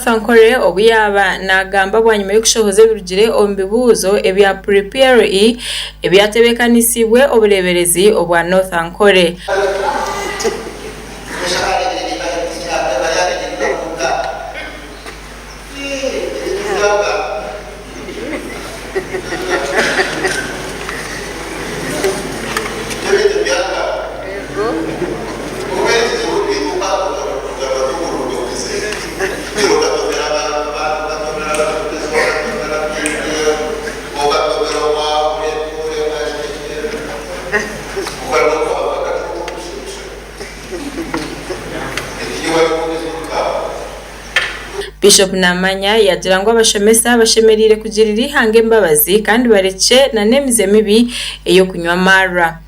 Northern Korea obuyaba nagamba bwanyuma y'okushohoza ebirugire omu bibuuzo ebya prepare ebyatebekanisibwe obuleberezi obwa Northern Korea. Bishop Namanya yagira ngo abashomesa bashemerire kugirira ihange mbabazi kandi bareke na nemize mibi eyo kunywa mara.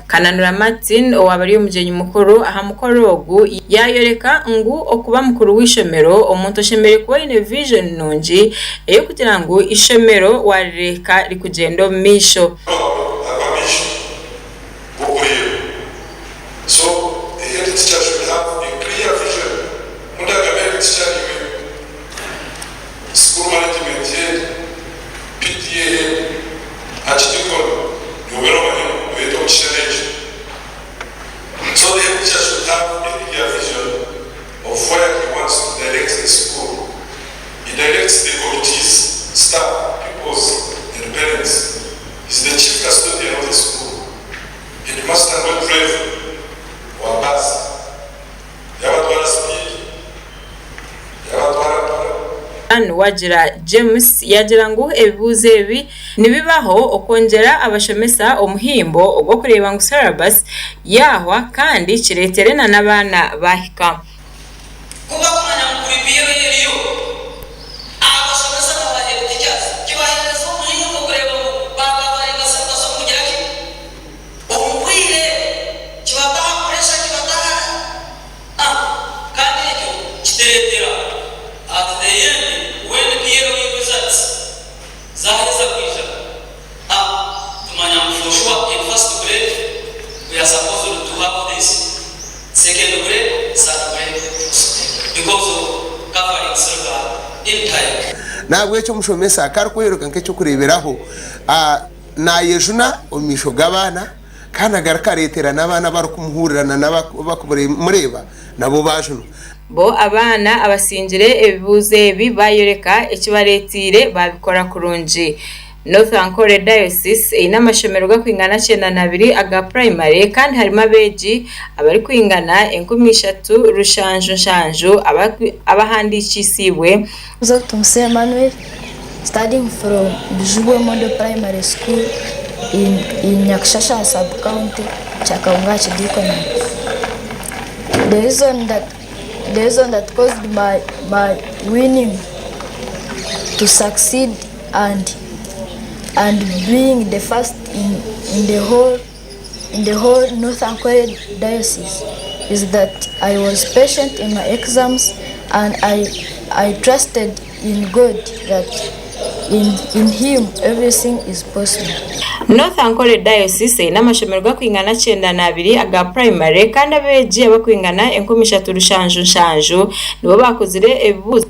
Kananura Martin owabari omujenyi mukuru aha mukoro ogu yayoreka ngu okuba mukuru w'ishomero omuntu shemere kuba ine vision nungi eyo kugira ngo ishomero wareka likugenda omumaisho. Wagira James yagira ngo ebibuze ebi nibibaho okongera abashomesa omuhimbo ogwo kureba ngo syllabus yahwa kandi kireterena n'abana bahika. Kuba kumanya mukuribiyo yeriyo abashomesa babaye teachers kibahereza omuhimbo kureba ngo bagabarenga syllabus okugira ki omubwire kibataha pressure kibataha kandi ekyo kiteretera at the end when the year results zaheza kuisha tumanya for sure in first grade we are supposed to have this, second grade, third grade, because of covering silver in time. Nabwo ecyo mushomesa akarikuheruka nk'ecyo kureberaho na yejuna omumaisho g'abaana kandi agarakaretera n'abaana barikumuhurirana n'abakubireba nabo bajuno. Bo abana abasingire ebibuze ebi bayoreka ekibaretire babikora kurungi. Northern Korea Diocese ina amashomero gakwingana 92 aga primary kandi harimo abeji abari kwingana 13 rushanju abahandikisibwe. Tumse Emmanuel, studying from Bijubwe Model Primary School in Nyakshasha sub-county, Chakaunga Chidikoni. The reason that caused my winning to succeed and being the first in the whole Northern Korea Diocese is that I was patient in my exams and I trusted in God that in him everything is possible. Northern Korea Diocese ina amashomero gakwingana 92 aga primary kandi abeji abakwingana 13 rushanju nibo bakozire ebibuzo